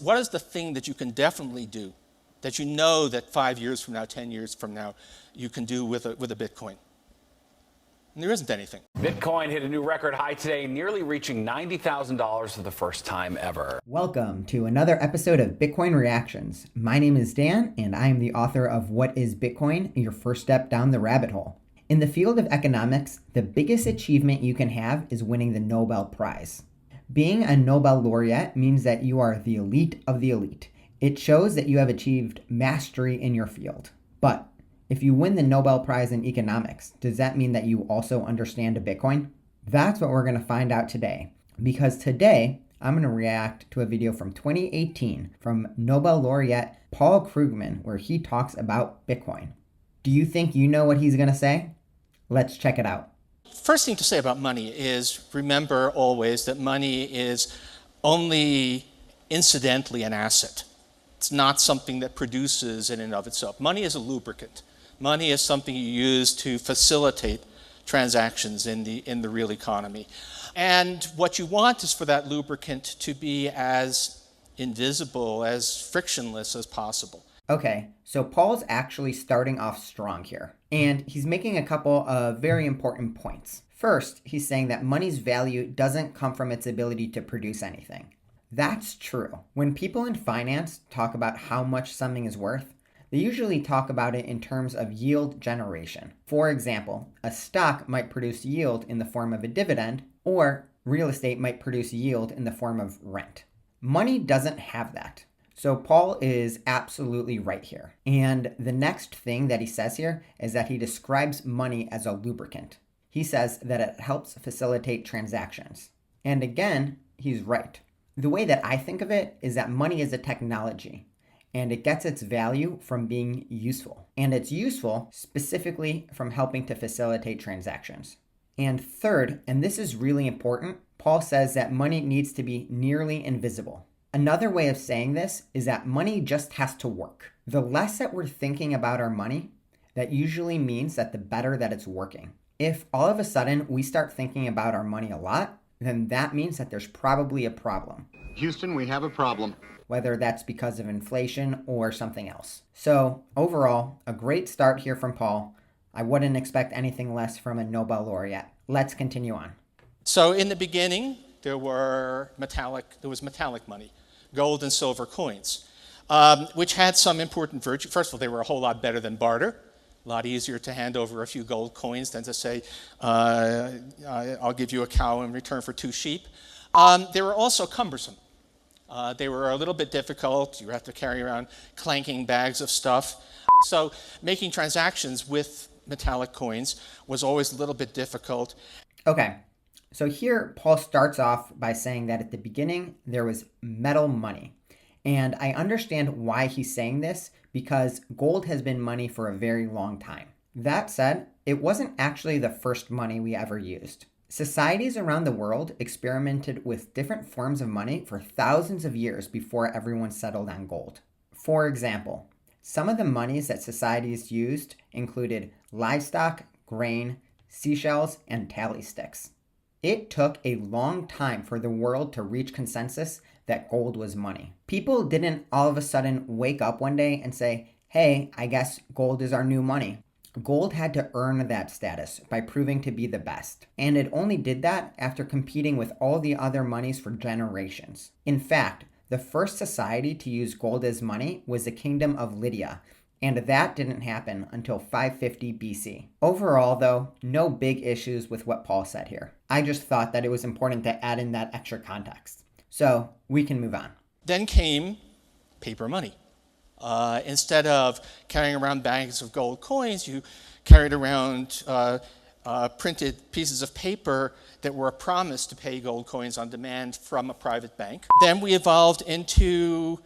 What is the thing that you can definitely do, that you know that 5 years from now, 10 years from now, you can do with a Bitcoin? And there isn't anything. Bitcoin hit a new record high today, nearly reaching $90,000 for the first time ever. Welcome to another episode of Bitcoin Reactions. My name is Dan, and I am the author of What is Bitcoin? Your First Step Down the Rabbit Hole. In the field of economics, the biggest achievement you can have is winning the Nobel Prize. Being a Nobel laureate means that you are the elite of the elite. It shows that you have achieved mastery in your field. But if you win the Nobel Prize in economics, does that mean that you also understand a Bitcoin? That's what we're going to find out today. Because today, I'm going to react to a video from 2018 from Nobel laureate Paul Krugman, where he talks about Bitcoin. Do you think you know what he's going to say? Let's check it out. First thing to say about money is remember always that money is only incidentally an asset. It's not something that produces in and of itself. Money is a lubricant. Money is something you use to facilitate transactions in the real economy. And what you want is for that lubricant to be as invisible, as frictionless as possible. Okay, so Paul's actually starting off strong here, and he's making a couple of very important points. First, he's saying that money's value doesn't come from its ability to produce anything. That's true. When people in finance talk about how much something is worth, they usually talk about it in terms of yield generation. For example, a stock might produce yield in the form of a dividend, or real estate might produce yield in the form of rent. Money doesn't have that. So Paul is absolutely right here. And the next thing that he says here is that he describes money as a lubricant. He says that it helps facilitate transactions. And again, he's right. The way that I think of it is that money is a technology, and it gets its value from being useful. And it's useful specifically from helping to facilitate transactions. And third, and this is really important, Paul says that money needs to be nearly invisible. Another way of saying this is that money just has to work. The less that we're thinking about our money, that usually means that the better that it's working. If all of a sudden we start thinking about our money a lot, then that means that there's probably a problem. Houston, we have a problem. Whether that's because of inflation or something else. So overall, a great start here from Paul. I wouldn't expect anything less from a Nobel laureate. Let's continue on. So in the beginning, there was metallic money, gold and silver coins, which had some important virtue. First of all, they were a whole lot better than barter. A lot easier to hand over a few gold coins than to say, I'll give you a cow in return for 2 sheep. They were also cumbersome. They were a little bit difficult. You had to carry around clanking bags of stuff. So making transactions with metallic coins was always a little bit difficult. Okay, so here Paul starts off by saying that at the beginning there was metal money. And I understand why he's saying this because gold has been money for a very long time. That said, it wasn't actually the first money we ever used. Societies around the world experimented with different forms of money for thousands of years before everyone settled on gold. For example, some of the monies that societies used included livestock, grain, seashells, and tally sticks. It took a long time for the world to reach consensus that gold was money. People didn't all of a sudden wake up one day and say, hey, I guess gold is our new money. Gold had to earn that status by proving to be the best. And it only did that after competing with all the other monies for generations. In fact, the first society to use gold as money was the Kingdom of Lydia, and that didn't happen until 550 BC. Overall, though, no big issues with what Paul said here. I just thought that it was important to add in that extra context. So we can move on. Then came paper money. Instead of carrying around bags of gold coins, you carried around printed pieces of paper that were a promise to pay gold coins on demand from a private bank. Then we evolved into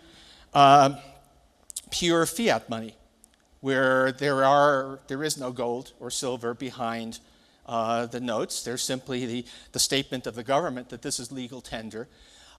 pure fiat money, where there is no gold or silver behind the notes. There's simply the statement of the government that this is legal tender.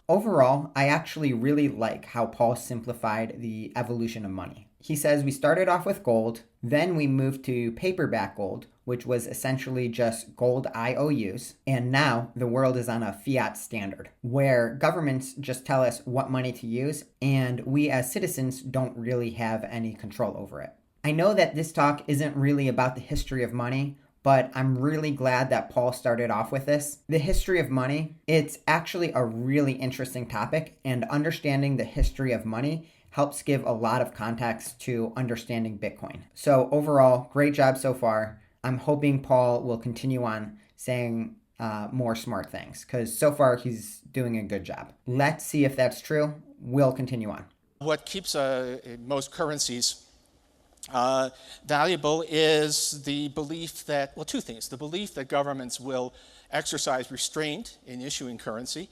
Overall, I actually really like how Paul simplified the evolution of money. He says we started off with gold, then we moved to paperback gold, which was essentially just gold IOUs, and now the world is on a fiat standard, where governments just tell us what money to use, and we as citizens don't really have any control over it. I know that this talk isn't really about the history of money, but I'm really glad that Paul started off with this. The history of money, it's actually a really interesting topic, and understanding the history of money helps give a lot of context to understanding Bitcoin. So overall, great job so far. I'm hoping Paul will continue on saying more smart things, because so far he's doing a good job. Let's see if that's true. We'll continue on. What keeps most currencies valuable is the belief that, well, two things. The belief that governments will exercise restraint in issuing currency,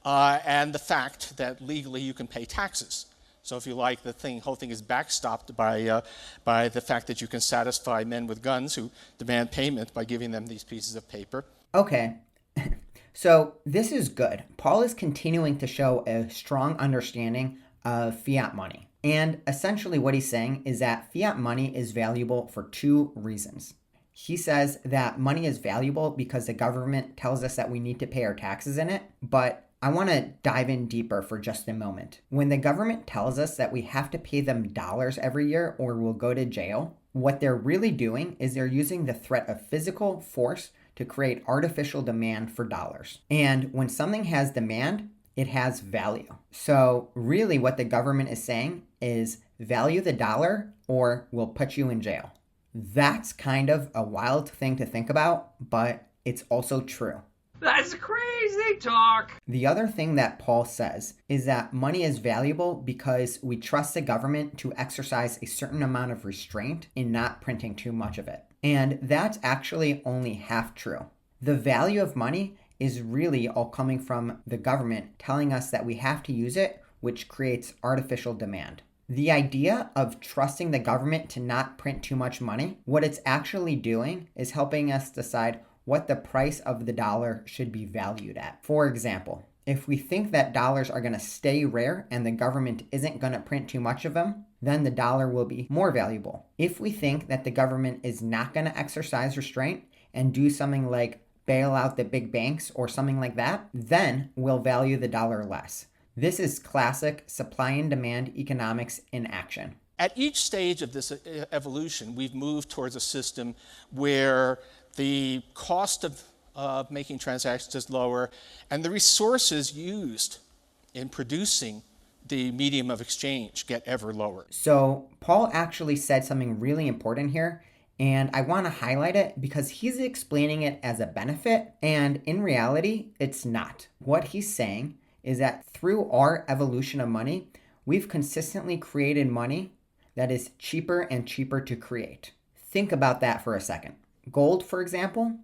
and the fact that legally you can pay taxes. So if you like, the whole thing is backstopped by the fact that you can satisfy men with guns who demand payment by giving them these pieces of paper. Okay, so this is good. Paul is continuing to show a strong understanding of fiat money. And essentially what he's saying is that fiat money is valuable for two reasons. He says that money is valuable because the government tells us that we need to pay our taxes in it, but I want to dive in deeper for just a moment. When the government tells us that we have to pay them dollars every year or we'll go to jail, what they're really doing is they're using the threat of physical force to create artificial demand for dollars. And when something has demand, it has value. So really what the government is saying is value the dollar or we'll put you in jail. That's kind of a wild thing to think about, but it's also true. That's crazy talk. The other thing that Paul says is that money is valuable because we trust the government to exercise a certain amount of restraint in not printing too much of it. And that's actually only half true. The value of money is really all coming from the government telling us that we have to use it, which creates artificial demand. The idea of trusting the government to not print too much money, what it's actually doing is helping us decide what the price of the dollar should be valued at. For example, if we think that dollars are going to stay rare and the government isn't going to print too much of them, then the dollar will be more valuable. If we think that the government is not going to exercise restraint and do something like bail out the big banks or something like that, then we'll value the dollar less. This is classic supply and demand economics in action. At each stage of this evolution, we've moved towards a system where the cost of making transactions is lower and the resources used in producing the medium of exchange get ever lower. So Paul actually said something really important here, and I want to highlight it because he's explaining it as a benefit, and in reality, it's not. What he's saying is that through our evolution of money, we've consistently created money that is cheaper and cheaper to create. Think about that for a second. Gold, for example,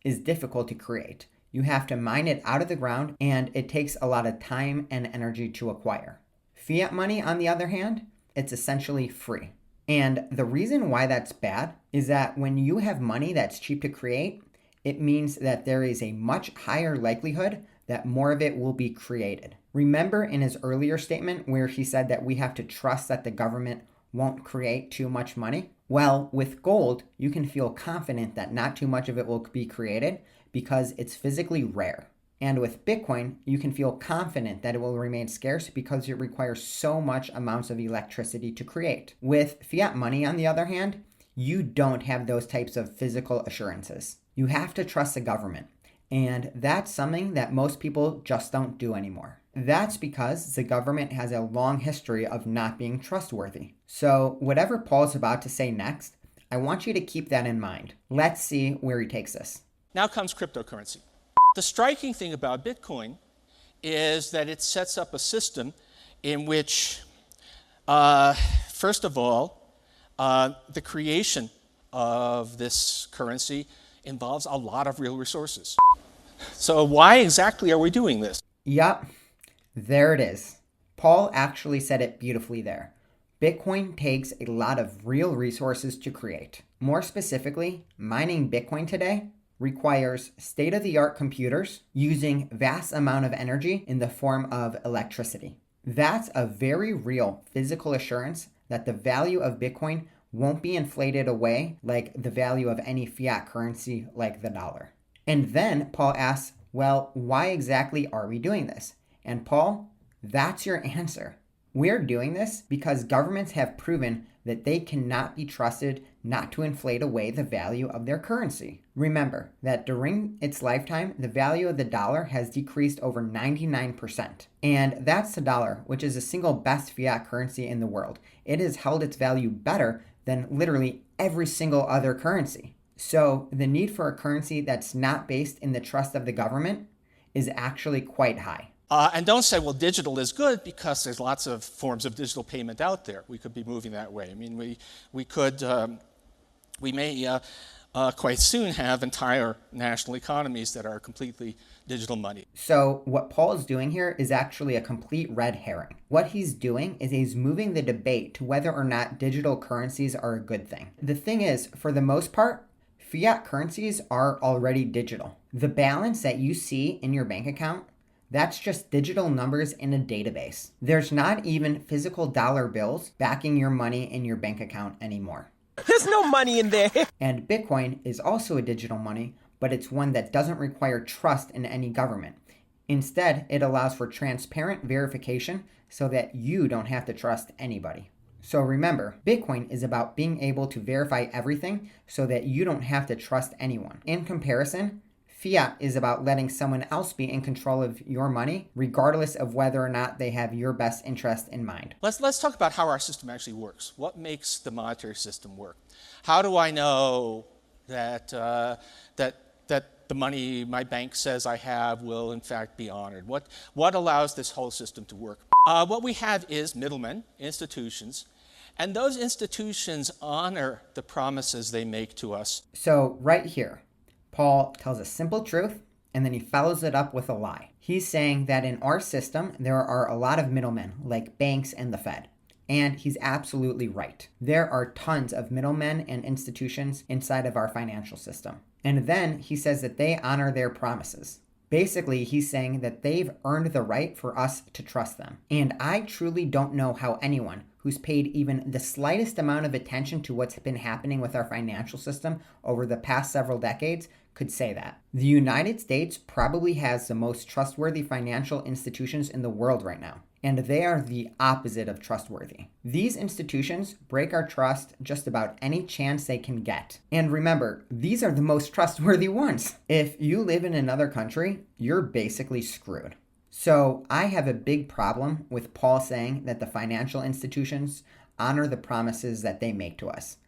is difficult to create. You have to mine it out of the ground, and it takes a lot of time and energy to acquire. Fiat money, on the other hand, it's essentially free. And the reason why that's bad is that when you have money that's cheap to create, it means that there is a much higher likelihood that more of it will be created. Remember in his earlier statement where he said that we have to trust that the government won't create too much money? Well, with gold, you can feel confident that not too much of it will be created because it's physically rare. And with Bitcoin, you can feel confident that it will remain scarce because it requires so much amounts of electricity to create. With fiat money, on the other hand, you don't have those types of physical assurances. You have to trust the government. And that's something that most people just don't do anymore. That's because the government has a long history of not being trustworthy. So whatever Paul's about to say next, I want you to keep that in mind. Let's see where he takes this. Now comes cryptocurrency. The striking thing about Bitcoin is that it sets up a system in which, first of all, the creation of this currency involves a lot of real resources. So why exactly are we doing this? Yup, there it is. Paul actually said it beautifully there. Bitcoin takes a lot of real resources to create. More specifically, mining Bitcoin today requires state-of-the-art computers using vast amount of energy in the form of electricity. That's a very real physical assurance that the value of Bitcoin won't be inflated away like the value of any fiat currency like the dollar. And then Paul asks, well, why exactly are we doing this? And Paul, that's your answer. We're doing this because governments have proven that they cannot be trusted not to inflate away the value of their currency. Remember that during its lifetime, the value of the dollar has decreased over 99%. And that's the dollar, which is the single best fiat currency in the world. It has held its value better than literally every single other currency. So the need for a currency that's not based in the trust of the government is actually quite high. And don't say, well, digital is good because there's lots of forms of digital payment out there. We could be moving that way. I mean, we may quite soon have entire national economies that are completely digital money. So what Paul is doing here is actually a complete red herring. What he's doing is he's moving the debate to whether or not digital currencies are a good thing. The thing is, for the most part, fiat currencies are already digital. The balance that you see in your bank account, that's just digital numbers in a database. There's not even physical dollar bills backing your money in your bank account anymore. There's no money in there. And Bitcoin is also a digital money, but it's one that doesn't require trust in any government. Instead, it allows for transparent verification so that you don't have to trust anybody. So remember, Bitcoin is about being able to verify everything so that you don't have to trust anyone. In comparison, Fiat is about letting someone else be in control of your money, regardless of whether or not they have your best interest in mind. Let's talk about how our system actually works. What makes the monetary system work? How do I know that the money my bank says I have will in fact be honored? What allows this whole system to work? What we have is middlemen, institutions, and those institutions honor the promises they make to us. So right here, Paul tells a simple truth, and then he follows it up with a lie. He's saying that in our system, there are a lot of middlemen, like banks and the Fed. And he's absolutely right. There are tons of middlemen and institutions inside of our financial system. And then he says that they honor their promises. Basically, he's saying that they've earned the right for us to trust them. And I truly don't know how anyone who's paid even the slightest amount of attention to what's been happening with our financial system over the past several decades could say that. The United States probably has the most trustworthy financial institutions in the world right now, and they are the opposite of trustworthy. These institutions break our trust just about any chance they can get. And remember, these are the most trustworthy ones. If you live in another country, you're basically screwed. So I have a big problem with Paul saying that the financial institutions honor the promises that they make to us.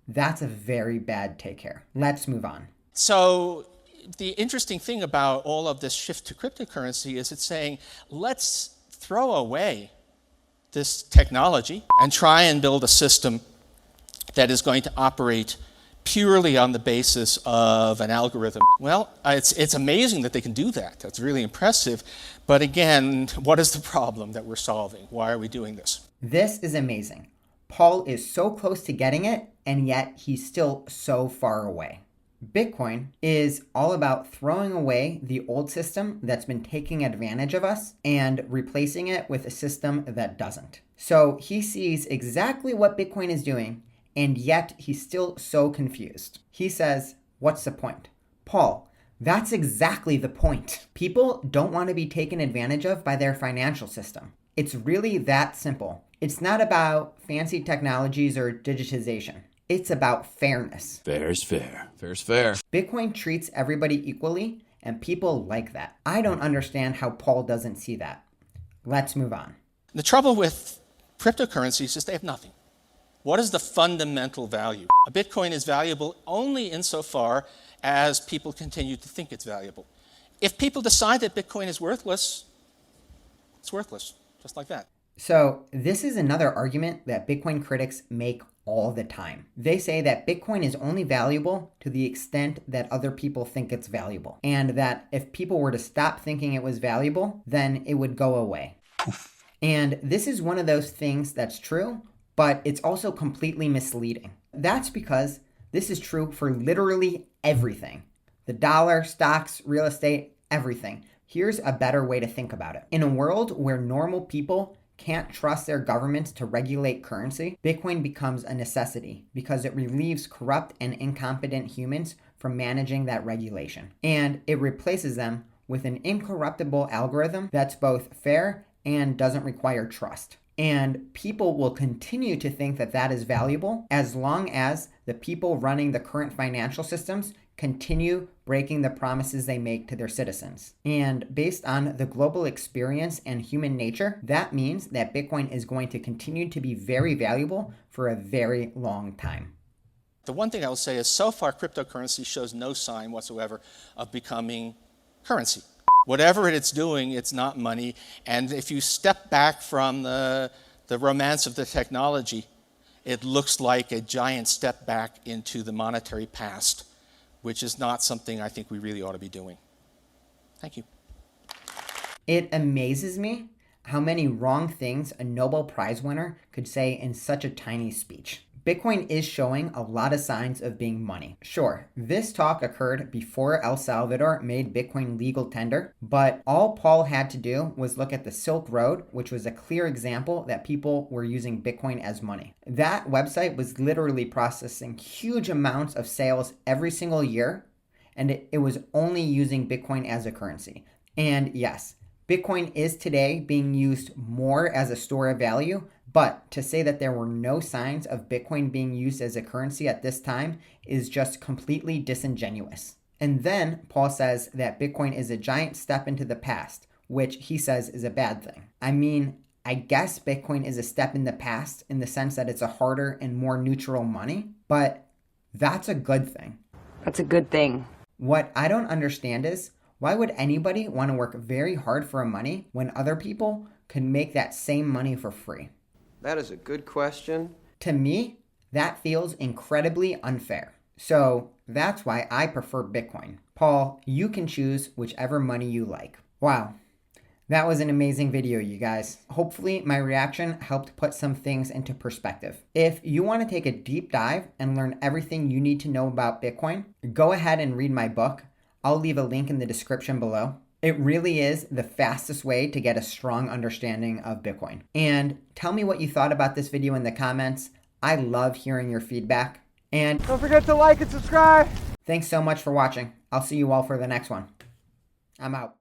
That's a very bad take here. Let's move on. So the interesting thing about all of this shift to cryptocurrency is it's saying, let's throw away this technology and try and build a system that is going to operate purely on the basis of an algorithm. Well, it's amazing that they can do that. That's really impressive. But again, what is the problem that we're solving? Why are we doing this? This is amazing. Paul is so close to getting it, and yet he's still so far away. Bitcoin is all about throwing away the old system that's been taking advantage of us and replacing it with a system that doesn't. So he sees exactly what Bitcoin is doing, and yet he's still so confused. He says, what's the point? Paul, that's exactly the point. People don't want to be taken advantage of by their financial system. It's really that simple. It's not about fancy technologies or digitization. It's about fairness. Fair's fair. Fair's fair. Bitcoin treats everybody equally, and people like that. I don't understand how Paul doesn't see that. Let's move on. The trouble with cryptocurrencies is they have nothing. What is the fundamental value? A Bitcoin is valuable only insofar as people continue to think it's valuable. If people decide that Bitcoin is worthless, it's worthless, just like that. So this is another argument that Bitcoin critics make all the time. They say that Bitcoin is only valuable to the extent that other people think it's valuable, and that if people were to stop thinking it was valuable, then it would go away. And this is one of those things that's true, but it's also completely misleading. That's because this is true for literally everything. The dollar, stocks, real estate, everything. Here's a better way to think about it. In a world where normal people can't trust their governments to regulate currency, Bitcoin becomes a necessity because it relieves corrupt and incompetent humans from managing that regulation. And it replaces them with an incorruptible algorithm that's both fair and doesn't require trust. And people will continue to think that that is valuable as long as the people running the current financial systems continue breaking the promises they make to their citizens. And based on the global experience and human nature, that means that Bitcoin is going to continue to be very valuable for a very long time. The one thing I will say is so far cryptocurrency shows no sign whatsoever of becoming currency. Whatever it's doing, it's not money. And if you step back from the romance of the technology, it looks like a giant step back into the monetary past, which is not something I think we really ought to be doing. Thank you. It amazes me how many wrong things a Nobel Prize winner could say in such a tiny speech. Bitcoin is showing a lot of signs of being money. Sure, this talk occurred before El Salvador made Bitcoin legal tender, but all Paul had to do was look at the Silk Road, which was a clear example that people were using Bitcoin as money. That website was literally processing huge amounts of sales every single year, and it was only using Bitcoin as a currency. And yes, Bitcoin is today being used more as a store of value, but to say that there were no signs of Bitcoin being used as a currency at this time is just completely disingenuous. And then Paul says that Bitcoin is a giant step into the past, which he says is a bad thing. I mean, I guess Bitcoin is a step in the past in the sense that it's a harder and more neutral money, but that's a good thing. That's a good thing. What I don't understand is, why would anybody want to work very hard for money when other people can make that same money for free? That is a good question. To me, that feels incredibly unfair. So that's why I prefer Bitcoin. Paul, you can choose whichever money you like. Wow, that was an amazing video, you guys. Hopefully my reaction helped put some things into perspective. If you want to take a deep dive and learn everything you need to know about Bitcoin, go ahead and read my book. I'll leave a link in the description below. It really is the fastest way to get a strong understanding of Bitcoin. And tell me what you thought about this video in the comments. I love hearing your feedback. And Don't forget to like and subscribe. thanks so much for watching. I'll see you all for the next one. I'm out.